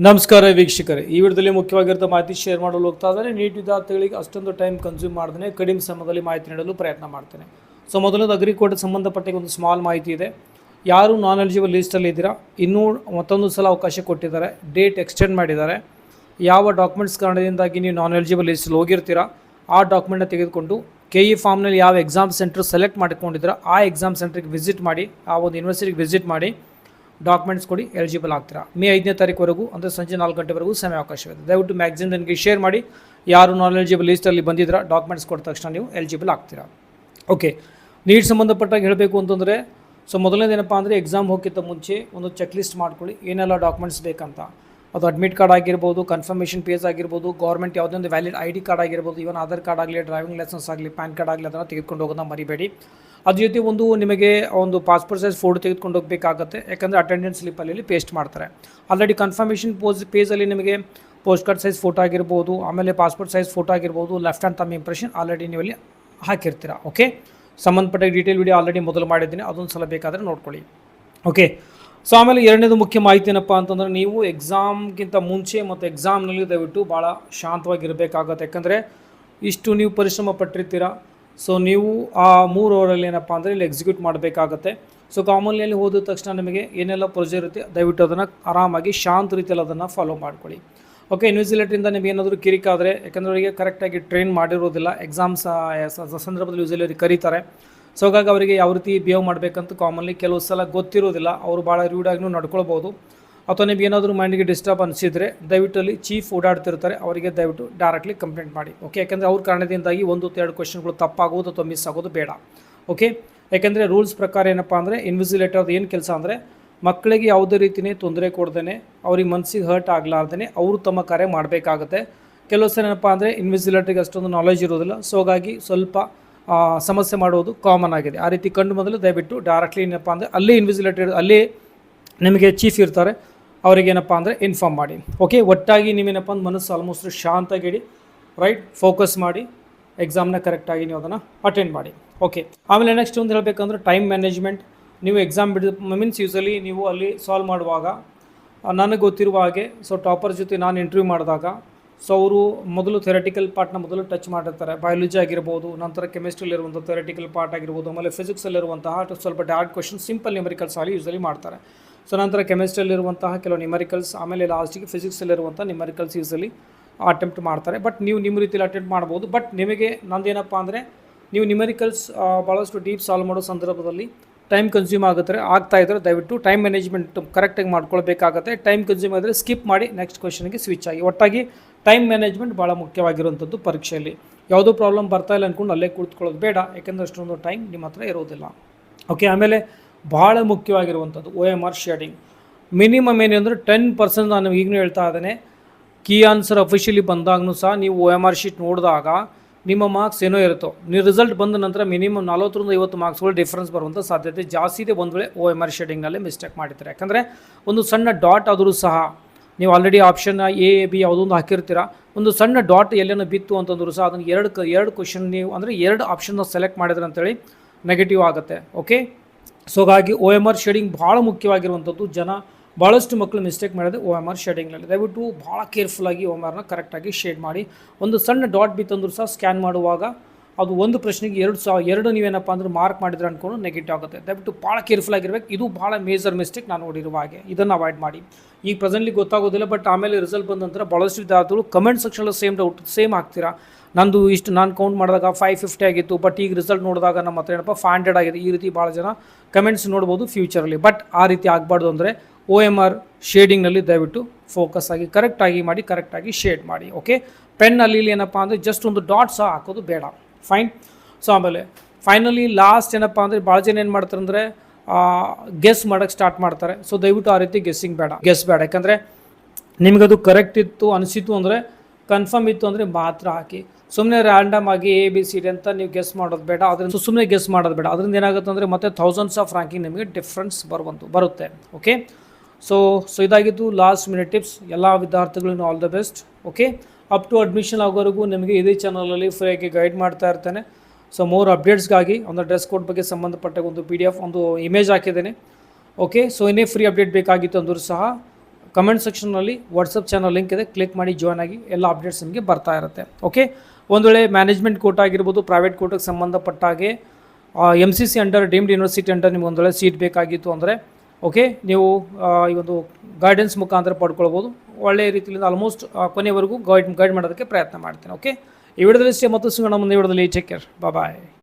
ನಮಸ್ಕಾರ ವೀಕ್ಷಕರೇ, ಈ ವಿಡಿಯೋದಲ್ಲಿ ಮುಖ್ಯವಾಗಿರೋ ಮಾಹಿತಿ ಶೇರ್ ಮಾಡಲು ಹೋಗ್ತಾ ಇದ್ದಾರೆ. ನೀಟ್ ವಿದ್ಯಾರ್ಥಿಗಳಿಗೆ ಅಷ್ಟೊಂದು ಟೈಮ್ ಕನ್ಸ್ಯೂಮ್ ಮಾಡ್ದೇ ಕಡಿಮೆ ಸಮಯದಲ್ಲಿ ಮಾಹಿತಿ ನೀಡಲು ಪ್ರಯತ್ನ ಮಾಡ್ತೇನೆ. ಸೊ ಮೊದಲನೇದು ಅಗ್ರಿಕೋಡ್ ಸಂಬಂಧಪಟ್ಟ ಒಂದು ಸ್ಮಾಲ್ ಮಾಹಿತಿ ಇದೆ. ಯಾರು ನಾನ್ ಎಲಿಜಿಬಲ್ ಲೀಸ್ಟಲ್ಲಿ ಇದ್ದೀರಾ, ಇನ್ನೂ ಮತ್ತೊಂದು ಸಲ ಅವಕಾಶ ಕೊಟ್ಟಿದ್ದಾರೆ, ಡೇಟ್ ಎಕ್ಸ್ಟೆಂಡ್ ಮಾಡಿದ್ದಾರೆ. ಯಾವ ಡಾಕ್ಯುಮೆಂಟ್ಸ್ ಕಾರಣದಿಂದಾಗಿ ನೀವು ನಾನ್ ಎಲಿಜಿಬಲ್ ಲೀಸ್ಟಲ್ಲಿ ಹೋಗಿರ್ತೀರಾ ಆ ಡಾಕ್ಯುಮೆಂಟ್ನ ತೆಗೆದುಕೊಂಡು KE ಫಾರ್ಮ್ನಲ್ಲಿ ಯಾವ ಎಕ್ಸಾಮ್ ಸೆಂಟರ್ ಸೆಲೆಕ್ಟ್ ಮಾಡ್ಕೊಂಡಿದ್ದೀರಾ ಆ ಎಕ್ಸಾಮ್ ಸೆಂಟ್ರಿಗೆ ವಿಸಿಟ್ ಮಾಡಿ, ಆ ಒಂದು ಯೂನಿವರ್ಸಿಟಿಗೆ ವಿಸಿಟ್ ಮಾಡಿ ಡಾಕ್ಯುಮೆಂಟ್ಸ್ ಕೊಡಿ, ಎಲಿಜಿಬಲ್ ಆಗ್ತೀರಾ. ಮೇ 5ನೇ ತಾರೀಕುವರೆಗೂ ಅಂದರೆ ಸಂಜೆ 4 ಗಂಟೆವರೆಗೂ ಸಮಯಾವಕಾಶವಿದೆ. ದಯವಿಟ್ಟು ಮ್ಯಾಕ್ಸಿಮಮ್ ನನಗೆ ಶೇರ್ ಮಾಡಿ. ಯಾರು ನಾನ್ ಎಲಿಜಿಬಲ್ ಲೀಸ್ಟಲ್ಲಿ ಬಂದಿದ್ದೀರಾ ಡಾಕ್ಯುಮೆಂಟ್ಸ್ ಕೊಟ್ಟ ತಕ್ಷಣ ನೀವು ಎಲಿಜಿಬಲ್ ಆಗ್ತೀರಾ. ಓಕೆ, ನೀಟ್ ಸಂಬಂಧಪಟ್ಟಾಗ ಹೇಳಬೇಕು ಅಂತಂದರೆ, ಸೊ ಮೊದಲನೇದೇನಪ್ಪ ಅಂದರೆ ಎಕ್ಸಾಮ್ ಹೋಗಿಂತ ಮುಂಚೆ ಒಂದು ಚೆಕ್ ಲಿಸ್ಟ್ ಮಾಡ್ಕೊಳ್ಳಿ, ಏನೆಲ್ಲ ಡಾಕ್ಯುಮೆಂಟ್ಸ್ ಬೇಕಂತ. ಅದು ಅಡ್ಮಿಟ್ ಕಾರ್ಡ್ ಆಗಿರ್ಬೋದು, ಕನ್ಫರ್ಮೇಷನ್ ಪೇಜ್ ಆಗಿರ್ಬೋದು, ಗೌರ್ಮೆಂಟ್ ಯಾವುದೇ ಒಂದು ವ್ಯಾಲಿಡ್ ID ಕಾರ್ಡ್ ಆಗಿರ್ಬೋದು, ಇವನ್ ಆಧಾರ್ ಕಾರ್ಡ್ ಆಗಲಿ, ಡ್ರೈವಿಂಗ್ ಲೈಸೆನ್ಸ್ ಆಗಲಿ, ಪ್ಯಾನ್ ಕಾರ್ಡ್ ಆಗಲಿ, ಅದನ್ನು ತೆಗೆದುಕೊಂಡು ಹೋಗೋದನ್ನ ಮರಿಬೇಡಿ. ಅದ್ರ ಜೊತೆ ನಿಮಗೆ ಒಂದು ಪಾಸ್ಪೋರ್ಟ್ ಸೈಜ್ ಫೋಟೋ ತೆಗೆದುಕೊಂಡು ಹೋಗಬೇಕಾಗುತ್ತೆ, ಯಾಕಂದರೆ ಅಟೆಂಡೆನ್ಸ್ ಸ್ಲಿಪ್ಪಲ್ಲಿ ಪೇಸ್ಟ್ ಮಾಡ್ತಾರೆ. ಆಲ್ರೆಡಿ ಕನ್ಫರ್ಮೇಷನ್ ಪೇಜಲ್ಲಿ ನಿಮಗೆ ಪೋಸ್ಟ್ ಕಾರ್ಡ್ ಸೈಜ್ ಫೋಟೋ ಆಗಿರ್ಬೋದು, ಆಮೇಲೆ ಪಾಸ್ಪೋರ್ಟ್ ಸೈಜ್ ಫೋಟೋ ಆಗಿರ್ಬೋದು, ಲೆಫ್ಟ್ ಹ್ಯಾಂಡ್ ತಮ್ಮ ಇಂಪ್ರೆಷನ್ ಆಲ್ರೆಡಿ ನೀವು ಅಲ್ಲಿ ಹಾಕಿರ್ತೀರ. ಓಕೆ, ಸಂಬಂಧಪಟ್ಟ ಡೀಟೇಲ್ ವಿಡಿಯೋ ಆಲ್ರೆಡಿ ಮೊದಲು ಮಾಡಿದ್ದೀನಿ, ಅದೊಂದು ಸಲ ಬೇಕಾದರೆ ನೋಡ್ಕೊಳ್ಳಿ. ಓಕೆ, ಸೊ ಆಮೇಲೆ ಎರಡನೇದು ಮುಖ್ಯ ಮಾಹಿತಿ ಏನಪ್ಪ ಅಂತಂದರೆ, ನೀವು ಎಕ್ಸಾಮ್ಗಿಂತ ಮುಂಚೆ ಮತ್ತು ಎಕ್ಸಾಮ್ನಲ್ಲಿ ದಯವಿಟ್ಟು ಭಾಳ ಶಾಂತವಾಗಿರಬೇಕಾಗತ್ತೆ. ಯಾಕಂದರೆ ಇಷ್ಟು ನೀವು ಪರಿಶ್ರಮ ಪಟ್ಟಿರ್ತೀರ. ಸೊ ನೀವು ಆ 3 ಅವರಲ್ಲಿ ಏನಪ್ಪ ಅಂದರೆ ಇಲ್ಲಿ ಎಕ್ಸಿಕ್ಯೂಟ್ ಮಾಡಬೇಕಾಗತ್ತೆ. ಸೊ ಕಾಮನ್ಲಿಯಲ್ಲಿ ಹೋದ ತಕ್ಷಣ ನಿಮಗೆ ಏನೆಲ್ಲ ಪ್ರೊಸೀಜರ್ ಇರುತ್ತೆ ದಯವಿಟ್ಟು ಅದನ್ನು ಆರಾಮಾಗಿ ಶಾಂತ ರೀತಿಯಲ್ಲಿ ಅದನ್ನು ಫಾಲೋ ಮಾಡ್ಕೊಳ್ಳಿ. ಓಕೆ, ಇನ್ವಿಜಿಲೇಟರಿಂದ ನಿಮಗೆ ಏನಾದರೂ ಕಿರಿಕಾದರೆ, ಯಾಕಂದರೆ ಅವರಿಗೆ ಕರೆಕ್ಟಾಗಿ ಟ್ರೈನ್ ಮಾಡಿರೋದಿಲ್ಲ, ಎಕ್ಸಾಮ್ಸ್ ಸಂದರ್ಭದಲ್ಲಿ ಯೂಸಲಿ ಅವ್ರಿಗೆ ಕರೀತಾರೆ. ಸೊ ಹಾಗಾಗಿ ಅವರಿಗೆ ಯಾವ ರೀತಿ ಬಿಹೇವ್ ಮಾಡಬೇಕಂತ ಕಾಮನ್ಲಿ ಕೆಲವು ಸಲ ಗೊತ್ತಿರೋದಿಲ್ಲ, ಅವರು ಭಾಳ ರೂಡಾಗಿನೂ ನಡ್ಕೊಳ್ಬೋದು. ಅಥವಾ ನಿಮ್ಗೆ ಏನಾದರೂ ಮೈಂಡಿಗೆ ಡಿಸ್ಟರ್ಬ್ ಅನಿಸಿದರೆ ದಯವಿಟ್ಟು ಅಲ್ಲಿ ಚೀಫ್ ಓಡಾಡ್ತಿರ್ತಾರೆ, ಅವರಿಗೆ ದಯವಿಟ್ಟು ಡೈರೆಕ್ಟ್ಲಿ ಕಂಪ್ಲೇಂಟ್ ಮಾಡಿ. ಓಕೆ, ಯಾಕೆಂದರೆ ಅವ್ರ ಕಾರಣದಿಂದಾಗಿ 1-2 ಕ್ವೆಶ್ಚನ್ಗಳು ತಪ್ಪಾಗೋದು ಅಥವಾ ಮಿಸ್ ಆಗೋದು ಬೇಡ. ಓಕೆ, ಯಾಕೆಂದರೆ ರೂಲ್ಸ್ ಪ್ರಕಾರ ಏನಪ್ಪ ಅಂದರೆ ಇನ್ವಿಜಿಲೇಟರ್ದು ಏನು ಕೆಲಸ ಅಂದರೆ, ಮಕ್ಕಳಿಗೆ ಯಾವುದೇ ರೀತಿಯೇ ತೊಂದರೆ ಕೊಡ್ದೇ, ಅವ್ರಿಗೆ ಮನಸ್ಸಿಗೆ ಹರ್ಟ್ ಆಗಲಾರ್ದೇ ಅವರು ತಮ್ಮ ಕಾರ್ಯ ಮಾಡಬೇಕಾಗುತ್ತೆ. ಕೆಲವು ಸಲ ಏನಪ್ಪ ಅಂದರೆ ಇನ್ವಿಜಿಲೇಟರ್ಗೆ ಅಷ್ಟೊಂದು ನಾಲೆಜ್ ಇರೋದಿಲ್ಲ, ಸೊ ಹಾಗಾಗಿ ಸ್ವಲ್ಪ ಸಮಸ್ಯೆ ಮಾಡೋದು ಕಾಮನ್ ಆಗಿದೆ. ಆ ರೀತಿ ಕಂಡು ಮೊದಲು ದಯವಿಟ್ಟು ಡೈರೆಕ್ಟ್ಲಿ ಏನಪ್ಪ ಅಂದರೆ ಅಲ್ಲಿ ಇನ್ವಿಜಿಲೇಟರ್ ಅಲ್ಲಿ ನಿಮಗೆ ಚೀಫ್ ಇರ್ತಾರೆ, ಅವರಿಗೇನಪ್ಪ ಅಂದರೆ ಇನ್ಫಾರ್ಮ್ ಮಾಡಿ. ಓಕೆ, ಒಟ್ಟಾಗಿ ನೀವೇನಪ್ಪ ಅಂದ್ರೆ ಮನಸ್ಸು ಆಲ್ಮೋಸ್ಟ್ ಶಾಂತಾಗಿಡಿ, ರೈಟ್, ಫೋಕಸ್ ಮಾಡಿ ಎಕ್ಸಾಮ್ನ ಕರೆಕ್ಟಾಗಿ ನೀವು ಅದನ್ನು ಅಟೆಂಡ್ ಮಾಡಿ. ಓಕೆ, ಆಮೇಲೆ ನೆಕ್ಸ್ಟ್ ಒಂದು ಹೇಳಬೇಕಂದ್ರೆ ಟೈಮ್ ಮ್ಯಾನೇಜ್ಮೆಂಟ್. ನೀವು ಎಕ್ಸಾಮ್ ಮೀನ್ಸ್ ಯೂಸಲಿ ನೀವು ಅಲ್ಲಿ ಸಾಲ್ವ್ ಮಾಡುವಾಗ ನನಗೆ ಗೊತ್ತಿರುವ ಹಾಗೆ, ಸೊ ಟಾಪರ್ ಜೊತೆ ನಾನು ಇಂಟರ್ವ್ಯೂ ಮಾಡಿದಾಗ, ಸೊ ಅವರು ಮೊದಲು ಥಿಯರಿಟಿಕಲ್ ಪಾರ್ಟ್ನ ಮೊದಲು ಟಚ್ ಮಾಡಿರ್ತಾರೆ. ಬಯಾಲಜಿ ಆಗಿರ್ಬೋದು, ನಂತರ ಕೆಮಿಸ್ಟ್ರಿಲಿರುವಂಥ ಥಿಯರಿಟಿಕಲ್ ಪಾರ್ಟ್ ಆಗಿರ್ಬೋದು, ಆಮೇಲೆ ಫಿಸಿಕ್ಸಲ್ಲಿರುವಂತಹ ಸ್ವಲ್ಪ ಡಾರ್ಕ್ ಕ್ವಶನ್ ಸಿಂಪಲ್ ನ್ಯೂಮರಿಕಲ್ಸ್ ಆಗಲಿ ಯೂಸಲಿ ಮಾಡ್ತಾರೆ. ಸೊ ನಂತರ ಕೆಮಿಸ್ಟ್ರಿಯಲ್ಲಿರುವಂತಹ ಕೆಲವು ನ್ಯೂಮರಿಕಲ್ಸ್, ಆಮೇಲೆ ಲಾಸ್ಟಿಗೆ ಫಿಸಿಕ್ಸಲ್ಲಿರುವಂಥ ನ್ಯೂಮರಿಕಲ್ಸ್ ಯೂಸಲಿ ಅಟೆಂಪ್ಟ್ ಮಾಡ್ತಾರೆ. ಬಟ್ ನೀವು ನಿಮ್ಮ ರೀತಿಯಲ್ಲಿ ಅಟೆಂಪ್ಟ್ ಮಾಡ್ಬೋದು. ಬಟ್ ನಿಮಗೆ ನಂದೇನಪ್ಪ ಅಂದರೆ, ನೀವು ನ್ಯೂಮರಿಕಲ್ಸ್ ಭಾಳಷ್ಟು ಡೀಪ್ ಸಾಲ್ವ್ ಮಾಡೋ ಸಂದರ್ಭದಲ್ಲಿ ಟೈಮ್ ಕನ್ಸ್ಯೂಮ್ ಆಗ್ತಾಯಿದ್ರೆ ದಯವಿಟ್ಟು ಟೈಮ್ ಮ್ಯಾನೇಜ್ಮೆಂಟ್ ಕರೆಕ್ಟಾಗಿ ಮಾಡ್ಕೊಳ್ಬೇಕಾಗತ್ತೆ. ಟೈಮ್ ಕನ್ಸ್ಯೂಮ್ ಆದರೆ ಸ್ಕಿಪ್ ಮಾಡಿ ನೆಕ್ಸ್ಟ್ ಕ್ವೆಶನ್ಗೆ ಸ್ವಿಚ್ ಆಗಿ. ಒಟ್ಟಾಗಿ ಟೈಮ್ ಮ್ಯಾನೇಜ್ಮೆಂಟ್ ಭಾಳ ಮುಖ್ಯವಾಗಿರುವಂಥದ್ದು ಪರೀಕ್ಷೆಯಲ್ಲಿ. ಯಾವುದೋ ಪ್ರಾಬ್ಲಮ್ ಬರ್ತಾ ಇಲ್ಲ ಅಂದ್ಕೊಂಡು ಅಲ್ಲೇ ಕುಳಿತುಕೊಳ್ಳೋದು ಬೇಡ, ಯಾಕೆಂದರೆ ಅಷ್ಟೊಂದು ಟೈಮ್ ನಿಮ್ಮ ಹತ್ರ ಇರೋದಿಲ್ಲ. ಓಕೆ, ಆಮೇಲೆ ಭಾಳ ಮುಖ್ಯವಾಗಿರುವಂಥದ್ದು OMR ಶೇಡಿಂಗ್. ಮಿನಿಮಮ್ ಏನೆಂದರೆ 10% ನಾನು ಈಗಲೂ ಹೇಳ್ತಾ ಇದ್ದೇನೆ. ಕೀ ಆನ್ಸರ್ ಅಫಿಷಿಯಲಿ ಬಂದಾಗೂ ಸಹ ನೀವು OMR ಶೀಟ್ ನೋಡಿದಾಗ ನಿಮ್ಮ ಮಾರ್ಕ್ಸ್ ಏನೋ ಇರುತ್ತೋ, ನೀವು ರಿಸಲ್ಟ್ ಬಂದ ನಂತರ ಮಿನಿಮಮ್ 40-50 ಮಾರ್ಕ್ಸ್ಗಳು ಡಿಫ್ರೆನ್ಸ್ ಬರುವಂಥ ಸಾಧ್ಯತೆ ಜಾಸ್ತಿ ಇದೆ ಒಂದು ವೇಳೆ OMR ಶೇಡಿಂಗ್ನಲ್ಲಿ ಮಿಸ್ಟೇಕ್ ಮಾಡಿರ್ತಾರೆ. ಯಾಕಂದರೆ ಒಂದು ಸಣ್ಣ ಡಾಟ್ ಆದರೂ ಸಹ ನೀವು ಆಲ್ರೆಡಿ ಆಪ್ಷನ್ A, B ಯಾವುದೊಂದು ಹಾಕಿರ್ತೀರ, ಒಂದು ಸಣ್ಣ ಡಾಟ್ ಎಲ್ಲೇನೋ ಬಿತ್ತು ಅಂತಂದರೂ ಸಹ ಅದನ್ನು ಎರಡು ಕ್ವಶನ್ ನೀವು ಅಂದರೆ 2 ಆಪ್ಷನ್ನ ಸೆಲೆಕ್ಟ್ ಮಾಡಿದ್ರೆ ಅಂತೇಳಿ ನೆಗೆಟಿವ್ ಆಗುತ್ತೆ. ಓಕೆ, ಸೊ ಹಾಗಾಗಿ OMR ಶೇಡಿಂಗ್ ಭಾಳ ಮುಖ್ಯವಾಗಿರುವಂಥದ್ದು. ಭಾಳಷ್ಟು ಮಕ್ಕಳು ಮಿಸ್ಟೇಕ್ ಮಾಡಿದೆ OMR ಶೇಡಿಂಗ್ನಲ್ಲಿ. ದಯವಿಟ್ಟು ಭಾಳ ಕೇರ್ಫುಲ್ಲಾಗಿ OMRನ ಕರೆಕ್ಟಾಗಿ ಶೇಡ್ ಮಾಡಿ. ಒಂದು ಸಣ್ಣ ಡಾಟ್ ಬಿತ್ತಂದ್ರೂ ಸಹ ಸ್ಕ್ಯಾನ್ ಮಾಡುವಾಗ ಅದು ಒಂದು ಪ್ರಶ್ನೆಗೆ 2 ನೀವೇನಪ್ಪ ಅಂದ್ರೆ ಮಾರ್ಕ್ ಮಾಡಿದ್ರೆ ಅಂದ್ಕೊಂಡು ನೆಗೆಟಿವ್ ಆಗುತ್ತೆ. ದಯವಿಟ್ಟು ಭಾಳ ಕೇರ್ಫುಲ್ ಆಗಿರ್ಬೇಕು. ಇದು ಭಾಳ ಮೇಜರ್ ಮಿಸ್ಟೇಕ್ ನಾನು ನೋಡಿರುವ ಹಾಗೆ, ಇದನ್ನು ಅವಾಯ್ಡ್ ಮಾಡಿ. ಈಗ ಪ್ರೆಸೆಂಟ್ಲಿ ಗೊತ್ತಾಗೋದಿಲ್ಲ, ಬಟ್ ಆಮೇಲೆ ರಿಸಲ್ಟ್ ಬಂದ ನಂತರ ಭಾಳಷ್ಟು ವಿದ್ಯಾರ್ಥಿಗಳು ಕಮೆಂಟ್ ಸೆಕ್ಷನಲ್ಲಿ ಸೇಮ್ ಆಗ್ತೀರಾ. ನಂದು ಇಷ್ಟು ನಾನು ಕೌಂಟ್ ಮಾಡಿದಾಗ 550 ಆಗಿತ್ತು, ಬಟ್ ಈಗ ರಿಸಲ್ಟ್ ನೋಡಿದಾಗ ನಮ್ಮ ಹತ್ರ ಏನಪ್ಪ 500 ಆಗಿದೆ. ಈ ರೀತಿ ಭಾಳ ಜನ ಕಮೆಂಟ್ಸ್ ನೋಡ್ಬೋದು ಫ್ಯೂಚರಲ್ಲಿ. ಬಟ್ ಆ ರೀತಿ ಆಗಬಾರ್ದು ಅಂದರೆ OMR ಶೇಡಿಂಗ್ನಲ್ಲಿ ದಯವಿಟ್ಟು ಫೋಕಸ್ ಆಗಿ ಕರೆಕ್ಟಾಗಿ ಮಾಡಿ, ಕರೆಕ್ಟಾಗಿ ಶೇಡ್ ಮಾಡಿ. ಓಕೆ, ಪೆನ್ನಲ್ಲಿ ಏನಪ್ಪ ಅಂದರೆ ಜಸ್ಟ್ ಒಂದು ಡಾಟ್ ಸಹ ಹಾಕೋದು ಬೇಡ. ಫೈನ್. ಸೊ ಆಮೇಲೆ ಫೈನಲಿ ಲಾಸ್ಟ್ ಏನಪ್ಪ ಅಂದರೆ ಭಾಳ ಜನ ಏನು ಮಾಡ್ತಾರೆ ಅಂದರೆ ಗೆಸ್ ಮಾಡೋಕ್ಕೆ ಸ್ಟಾರ್ಟ್ ಮಾಡ್ತಾರೆ. ಸೊ ದಯವಿಟ್ಟು ಆ ರೀತಿ ಗೆಸ್ ಬೇಡ. ಯಾಕಂದರೆ ನಿಮಗದು ಕರೆಕ್ಟ್ ಇತ್ತು ಅನಿಸಿತು ಅಂದರೆ, ಕನ್ಫರ್ಮ್ ಇತ್ತು ಅಂದರೆ ಮಾತ್ರ ಹಾಕಿ. ಸುಮ್ಮನೆ ರ್ಯಾಂಡಮ್ ಆಗಿ ABCD ಅಂತ ನೀವು ಗೆಸ್ ಮಾಡೋದು ಬೇಡ. ಅದರಿಂದ ಸುಮ್ಮನೆ ಗೆಸ್ ಮಾಡೋದು ಬೇಡ. ಅದರಿಂದ ಏನಾಗುತ್ತೆ ಅಂದರೆ ಮತ್ತೆ ಥೌಸಂಡ್ಸ್ ಆಫ್ ರ್ಯಾಂಕಿಂಗ್ ನಿಮಗೆ ಡಿಫ್ರೆನ್ಸ್ ಬರುತ್ತೆ. ಓಕೆ, ಸೊ ಇದಾಗಿದ್ದು ಲಾಸ್ಟ್ ಮಿನಿಟ್ ಟಿಪ್ಸ್. ಎಲ್ಲ ವಿದ್ಯಾರ್ಥಿಗಳಿಗೂ all the best. Okay, up to admission ಆಗೋವರೆಗೂ ನಿಮಗೆ ಇದೇ ಚಾನಲಲ್ಲಿ ಫ್ರೀಯಾಗಿ ಗೈಡ್ ಮಾಡ್ತಾ ಇರ್ತೇನೆ. ಸೊ ಮೋರ್ ಅಪ್ಡೇಟ್ಸ್ಗಾಗಿ ಒಂದು ಡ್ರೆಸ್ ಕೋಡ್ ಬಗ್ಗೆ ಸಂಬಂಧಪಟ್ಟ ಒಂದು PDF ಒಂದು ಇಮೇಜ್ ಹಾಕಿದ್ದೇನೆ. ಓಕೆ, ಸೊ ಇನ್ನೇ ಫ್ರೀ ಅಪ್ಡೇಟ್ ಬೇಕಾಗಿತ್ತು ಅಂದರೂ ಸಹ ಕಮೆಂಟ್ ಸೆಕ್ಷನ್ನಲ್ಲಿ ವಾಟ್ಸಪ್ ಚಾನಲ್ ಲಿಂಕ್ ಇದೆ, ಕ್ಲಿಕ್ ಮಾಡಿ ಜಾಯ್ನ್ ಆಗಿ, ಎಲ್ಲ ಅಪ್ಡೇಟ್ಸ್ ನಿಮಗೆ ಬರ್ತಾ ಇರುತ್ತೆ. ಓಕೆ, ಒಂದು ವೇಳೆ ಮ್ಯಾನೇಜ್ಮೆಂಟ್ ಕೋಟಾ ಆಗಿರ್ಬೋದು, ಪ್ರೈವೇಟ್ ಕೋಟಾಗೆ ಸಂಬಂಧಪಟ್ಟ ಹಾಗೆ MCC under deemed university under ನಿಮ್ಗೆ ಒಂದು ವೇಳೆ ಸೀಟ್ ಬೇಕಾಗಿತ್ತು ಅಂದರೆ ಓಕೆ, ನೀವು ಈ ಒಂದು ಗೈಡೆನ್ಸ್ ಮುಖಾಂತರ ಪಡ್ಕೊಳ್ಬೋದು. ಒಳ್ಳೆಯ ರೀತಿಯಿಂದ ಆಲ್ಮೋಸ್ಟ್ ಕೊನೆವರೆಗೂ ಗೈಡ್ ಮಾಡೋದಕ್ಕೆ ಪ್ರಯತ್ನ ಮಾಡ್ತೀನಿ. ಓಕೆ, ಈ ವಿಡಿಯೋದಲ್ಲಿ ಇಷ್ಟೇ, ಮತ್ತು ಸಿಗೋಣ ಮುಂದೆ ವಿಡಿಯೋದಲ್ಲಿ. ಟೇಕ್ ಕೇರ್, ಬಾಯ್.